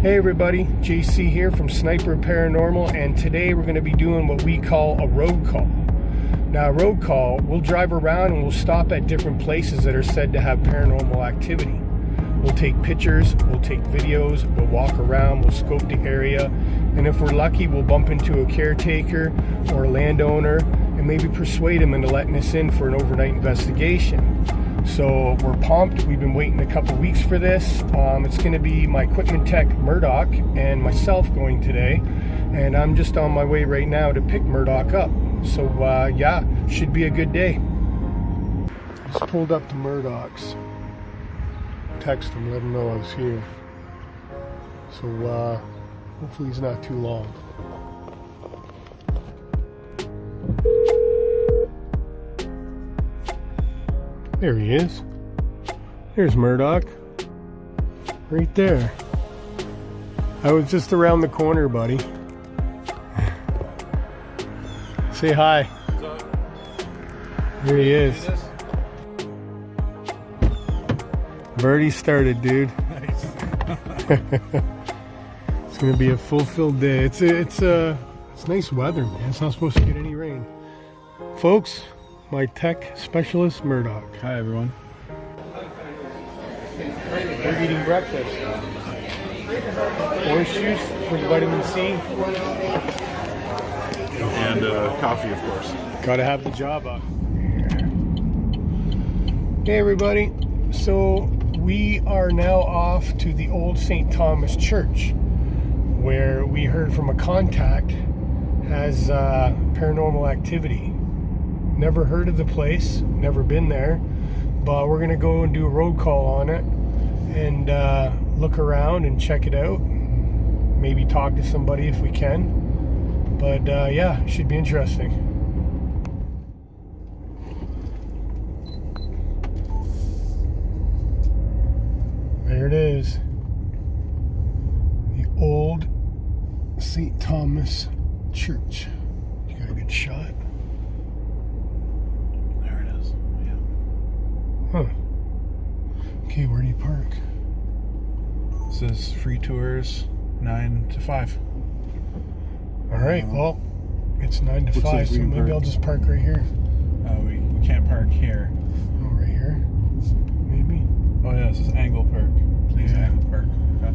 Hey everybody, JC here from S.N.I.P.E.R Paranormal, and today we're going to be doing what we call a road call. Now, a road call, we'll drive around and we'll stop at different places that are said to have paranormal activity. We'll take pictures, we'll take videos, we'll walk around, we'll scope the area, and if we're lucky, we'll bump into a caretaker or a landowner and maybe persuade him into letting us in for an overnight investigation. So we're pumped. We've been waiting a couple weeks for this. It's going to be my equipment tech Murdoch and myself going today, and I'm just on my way right now to pick Murdoch up. So yeah, should be a good day. Just pulled up to Murdoch's. Text him, let him know I was here. So hopefully he's not too long. There he is. There's Murdoch. Right there. I was just around the corner, buddy. Say hi. What's up? Here he is. I've already started, dude. Nice. It's gonna be a fulfilled day. It's nice weather, man. It's not supposed to get any rain. Folks, my tech specialist, Murdoch. Hi, everyone. We're eating breakfast. Orange juice for the vitamin C. And coffee, of course. Gotta have the job up. Hey, everybody. So we are now off to the old St. Thomas Church, where we heard from a contact has paranormal activity. Never heard of the place, never been there, but we're gonna go and do a road call on it and look around and check it out. Maybe talk to somebody if we can. But yeah, should be interesting. There it is. The old St. Thomas Church. You got a good shot? There it is. Yeah. Huh. Okay, where do you park? This is free tours 9 to 5. All right, well, it's 9 to Looks 5, like we so can maybe park. I'll just park right here. We can't park here. Oh, right here? Maybe? Oh, yeah, this is Angle Park. Please, Yeah. Angle Park. Okay.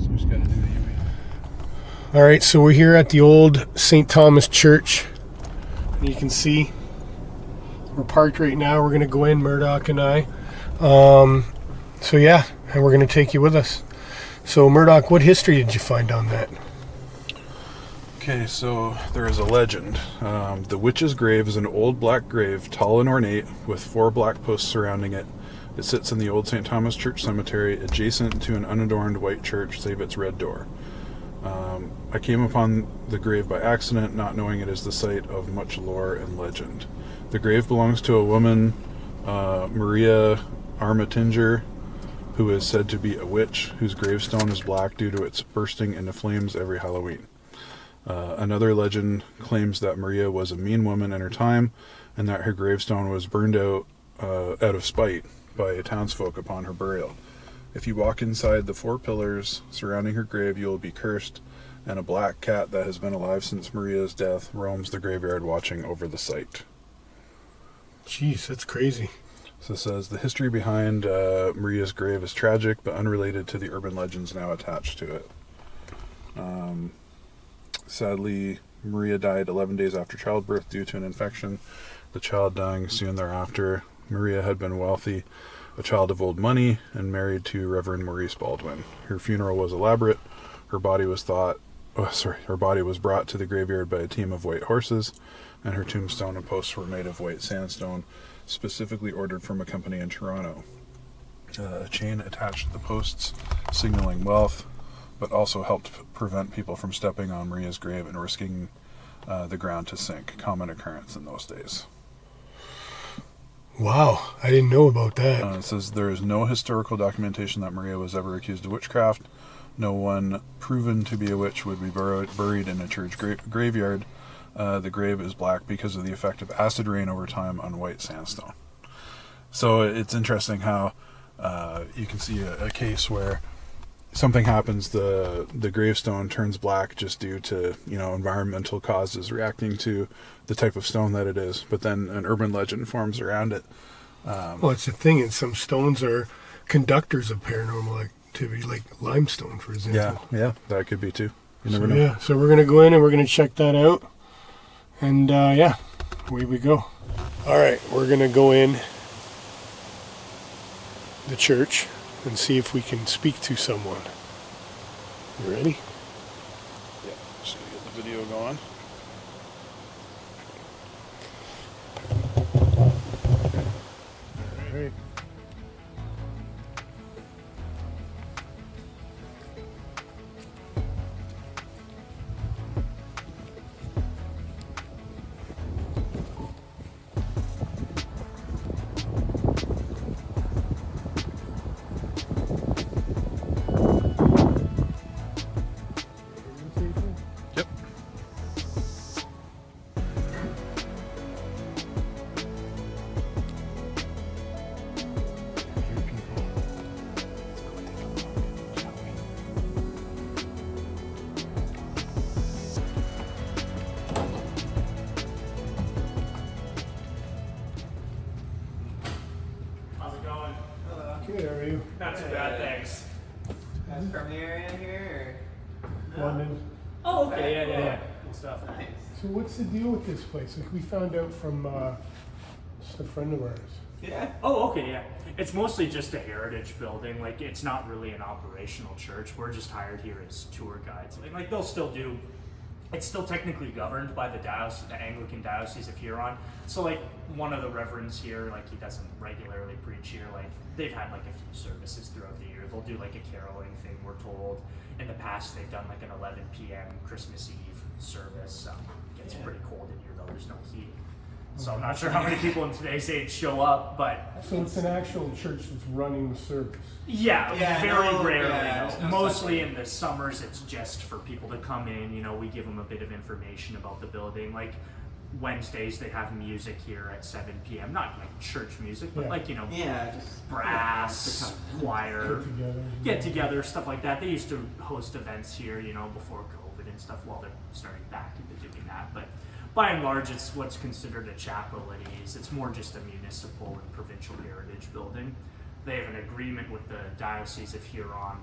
So we just got to do the U. All right, so we're here at the old St. Thomas Church. And you can see we're parked right now. We're going to go in, Murdoch and I. So yeah, and we're going to take you with us. So Murdoch, what history did you find on that? Okay, so there is a legend. The Witch's Grave is an old black grave, tall and ornate, with 4 black posts surrounding it. It sits in the old St. Thomas Church Cemetery, adjacent to an unadorned white church, save its red door. I came upon the grave by accident, not knowing it is the site of much lore and legend. The grave belongs to a woman, Maria Armitinger, who is said to be a witch, whose gravestone is black due to its bursting into flames every Halloween. Another legend claims that Maria was a mean woman in her time, and that her gravestone was burned out of spite by townsfolk upon her burial. If you walk inside the 4 pillars surrounding her grave, you will be cursed, and a black cat that has been alive since Maria's death roams the graveyard watching over the site. Jeez, that's crazy. So it says, the history behind Maria's grave is tragic, but unrelated to the urban legends now attached to it. Sadly, Maria died 11 days after childbirth due to an infection, the child dying soon thereafter. Maria had been wealthy, a child of old money, and married to Reverend Maurice Baldwin. Her funeral was elaborate. Her body was brought to the graveyard by a team of white horses, and her tombstone and posts were made of white sandstone, specifically ordered from a company in Toronto. A chain attached to the posts, signaling wealth, but also helped prevent people from stepping on Maria's grave and risking the ground to sink, common occurrence in those days. Wow, I didn't know about that. It says there is no historical documentation that Maria was ever accused of witchcraft. No one proven to be a witch would be buried in a church graveyard. The grave is black because of the effect of acid rain over time on white sandstone. So it's interesting how you can see a case where something happens, the gravestone turns black just due to, environmental causes reacting to the type of stone that it is. But then an urban legend forms around it. Well, it's a thing, and some stones are conductors of paranormal activity, like limestone, for example. Yeah, that could be too. You never know. Yeah, so we're going to go in and we're going to check that out. And away we go. All right, we're going to go in the church and see if we can speak to someone. You ready? Yeah, just gonna get the video going. All right. Yep. How's it going? Hello. Good, how are you? Not too bad, thanks. Guys from the area here? Or? No? London. Oh, okay, yeah. Good stuff. Nice. So what's the deal with this place? Like, we found out from just a friend of ours. Yeah. Oh, okay, yeah. It's mostly just a heritage building. Like, it's not really an operational church. We're just hired here as tour guides. Like they'll still do. It's still technically governed by the diocese, the Anglican Diocese of Huron. So, like, one of the reverends here, like, he doesn't regularly preach here. Like, they've had like a few services throughout the year. They'll do like a caroling thing, we're told. In the past, they've done like an 11 p.m. Christmas Eve service. It gets pretty cold in here though. There's no heating. So I'm not sure how many people in today's age show up, but So it's an actual church that's running the service. yeah, very rarely. there's no Mostly such in the summers, it's just for people to come in. You know, we give them a bit of information about the building. Like Wednesdays, they have music here at 7 p.m. Not like church music, but Yeah. like, you know, Yeah, just brass, choir, Get together. get together, stuff like that. They used to host events here, you know, before COVID and stuff. While they're starting back into doing that, but by and large, it's what's considered a chapel at ease. It's more just a municipal and provincial heritage building. They have an agreement with the Diocese of Huron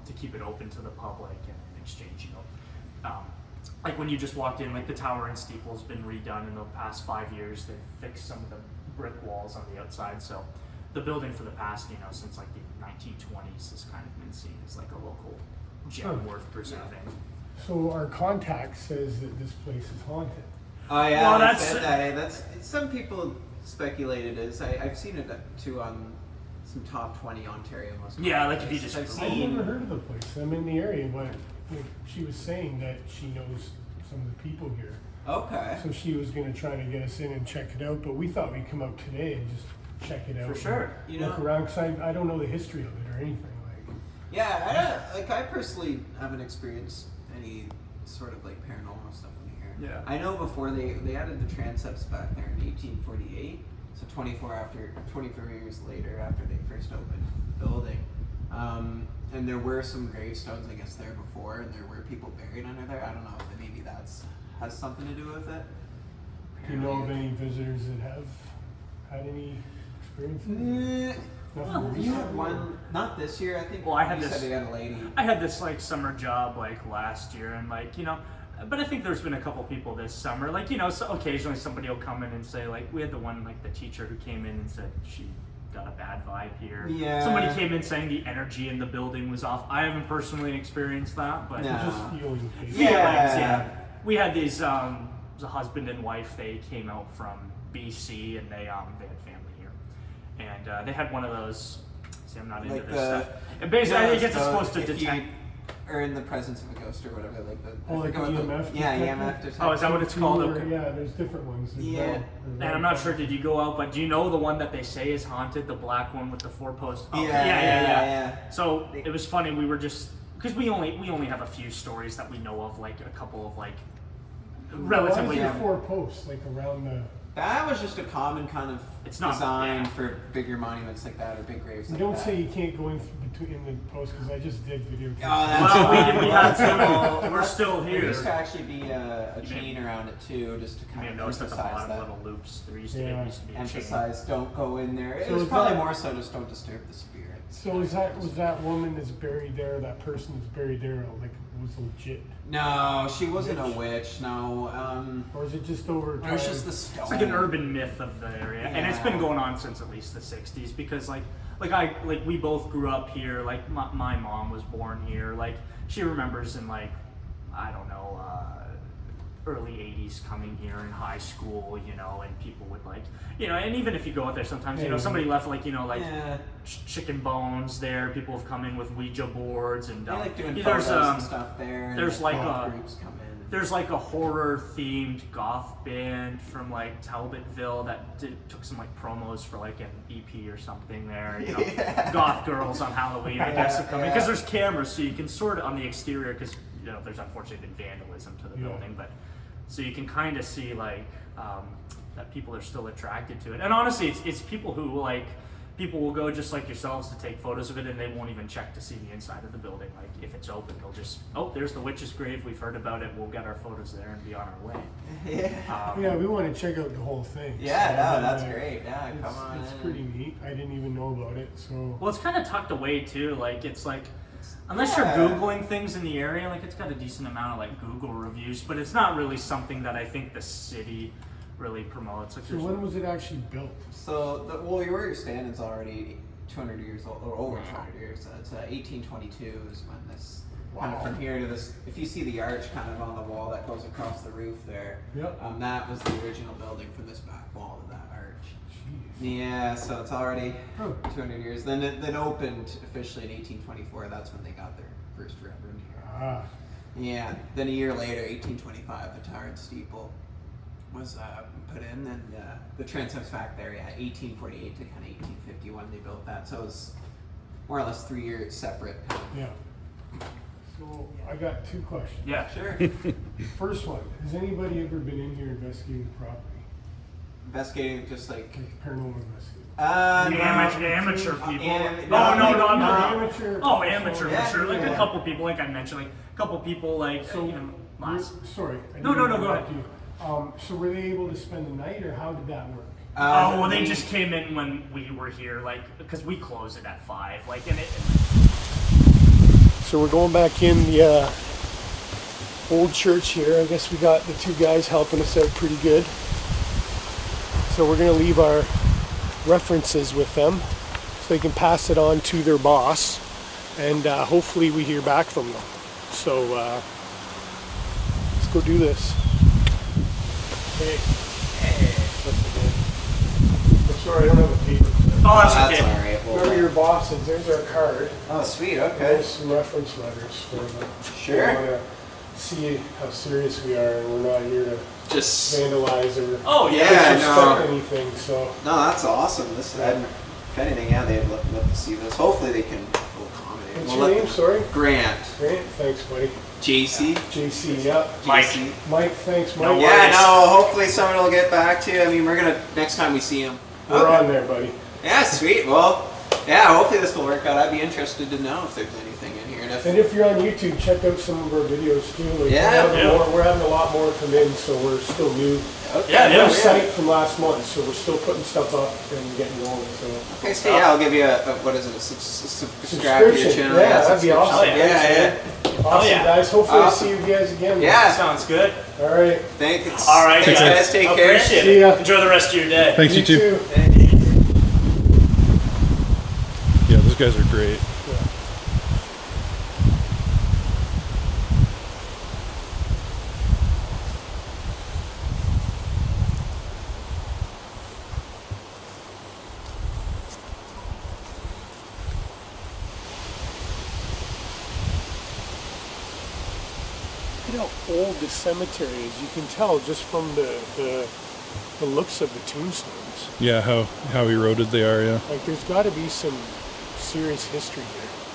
to keep it open to the public and in exchange, you know. Like when you just walked in, like the tower and steeple's been redone in the past 5 years. They've fixed some of the brick walls on the outside. So the building for the past, you know, since like the 1920s has kind of been seen as like a local gem worth preserving. So our contact says that this place is haunted. Oh yeah, Well, they that's- said that. That's some people speculated as I've seen it too on some top 20 Ontario most. Yeah, haunted like if you places. just- I've I've never seen. heard of the place. I'm in the area, but like, she was saying that she knows some of the people here. Okay. So she was going to try to get us in and check it out, but we thought we'd come out today and just check it out. For sure. and You look know- around, because I don't know the history of it or anything. Like, Yeah, I personally haven't experienced any sort of like paranormal stuff in here. Yeah. I know before they added the transepts back there in 1848, so 24 years later after they first opened the building. And there were some gravestones, I guess, there before, and there were people buried under there. I don't know if maybe that's has something to do with it. do you know of any visitors that have had any experiences? Nothing You recent? had one, not this year, I think. Well, I had you this- said they had a lady. I had this like summer job like last year, and like, you know, but I think there's been a couple people this summer. Like, you know, so occasionally somebody will come in and say, like, we had the one, like the teacher who came in and said she got a bad vibe here. Yeah. Somebody came in saying the energy in the building was off. I haven't personally experienced that, but No. Just feeling feelings, Yeah. yeah. We had these, it was a husband and wife. They came out from BC and they had family here, and they had one of those. See, I'm not into Like this the- stuff. And basically, I think it's so supposed to if you detect. are in the presence of a ghost or whatever, like the. I Oh, like forget an what the- EMF Yeah, detector? EMF detector. Oh, is that what it's called? Or- Okay. Yeah, there's different ones. There's Yeah. red- And red I'm not ones. sure, did you go out, but do you know the one that they say is haunted, the black one with the 4 posts? Oh, Yeah, yeah. So it was funny, we were just, because we only have a few stories that we know of, like a couple of like Why is relatively. there 4 posts like around the That was just a common kind of It's not- design yeah. for bigger monuments like that or big graves like Don't that. say you can't go in between the posts because I just did video. Oh, that's Well, fine. we had Well, to. We're still There here. used to actually be a You may- chain around it too, just to You may kind have of noticed at the emphasize bottom that. little loops. There used to, Yeah. be a chain. Emphasize, don't go in there. It So was is probably that- more so just don't disturb the spirits. So was that woman that's buried there, that person that's buried there, like was legit, No, she wasn't a witch. No, or is it just over it time? was just the stone. It's like an urban myth of the area, and it's been Yeah. going on since at least the '60s. Because we both grew up here. Like my mom was born here. Like she remembers in I don't know, early '80s coming here in high school. And people would and even if you go out there sometimes, Yeah. somebody left Yeah, chicken bones there. People have come in with Ouija boards and they like doing there's photos and stuff there. and there's the like goth a- groups come in. There's a horror themed goth band from Talbotville that took some promos for an EP or something there. Yeah. Goth girls on Halloween, I guess, have come in Yeah. because there's cameras, so you can sort of on the exterior because there's unfortunately been vandalism to the Yeah. building, but so you can kind of see that people are still attracted to it. And honestly, it's people who people will go just like yourselves to take photos of it, and they won't even check to see the inside of the building. If it's open, they'll just, there's the witch's grave. We've heard about it. We'll get our photos there and be on our way. Yeah. Yeah, we want to check out the whole thing. Yeah, So, no, that's uh, great. Yeah, It's, come on. it's in. pretty neat. I didn't even know about it. So Well, it's kind of tucked away too. Unless Yeah. you're Googling things in the area, it's got a decent amount of Google reviews, but it's not really something that I think the city really promotes. so when was it actually built? So, where you're standing is already 200 years old, or over 200 years. So it's 1822 is when this, kind of Wow. from here to this, if you see the arch kind of on the wall that goes across the roof there, Yep. that was the original building from this back wall to that arch. Jeez. Yeah, so it's already Huh. 200 years. Then it opened officially in 1824. That's when they got their first reverend here. Ah, Yeah, then a year later, 1825, the tower and steeple was put in, and the transept's back there, 1848 to kind of 1851 they built that, so it was more or less 3 years separate. Kind of. yeah. So I got two questions. Yeah. Sure. First one: has anybody ever been in here investigating the property, Investigating just like like paranormal investigating? Amateur people. Am- no, I'm no, not. amateur. Oh, amateur Yeah, for sure. yeah. A couple people, like I mentioned, a couple people So, last. sorry. I No, didn't no, go interrupt you. So were they able to spend the night, or how did that work? They just came in when we were here, because we close it at 5. And it. So we're going back in the old church here. I guess we got the two guys helping us out pretty good. So we're going to leave our references with them so they can pass it on to their boss, and hopefully we hear back from them. So let's go do this. Hey. I'm sorry, I don't have a paper. Oh, that's that's okay. all right. Whoever your boss is, there's our card. Oh, sweet. Okay. There's some reference letters for them. Sure. They want to see how serious we are, and we're not here to Just vandalize or Oh, yeah. Yeah, disrespect no. anything. So no, that's awesome. This, if anything, yeah, they'd love to see this. Hopefully, they can accommodate. what's We'll your let name? them- Sorry. Grant. Great. Thanks, buddy. JC. JC. Yep. Mike. JC. Mike. Thanks, No Mike. worries. Yeah, no. Hopefully, someone will get back to you. I mean, we're gonna next time we see him. We're on there, buddy. Yeah, sweet. Well, yeah. Hopefully, this will work out. I'd be interested to know if there's anything in here. And if, And if you're on YouTube, check out some of our videos too. Like, Yeah. we're having a lot more come in, so we're still new. okay, Yeah, We're yeah. a site from last month, so we're still putting stuff up and getting going. So Okay, so yeah, I'll give you a what is it? A subscribe to your subscription. channel. Yeah, that'd be subscription. awesome. Yeah, awesome, yeah. guys. Hopefully, Awesome. I see you guys again. Yeah. Sounds good. All right. Thanks. All right, Thanks, guys. Take care. Appreciate See it. ya. Enjoy the rest of your day. Thanks, you too. Yeah, those guys are great. Look at how old this cemetery is. You can tell just from the looks of the tombstones. Yeah, how eroded they are. Yeah. Like, there's got to be some serious history here.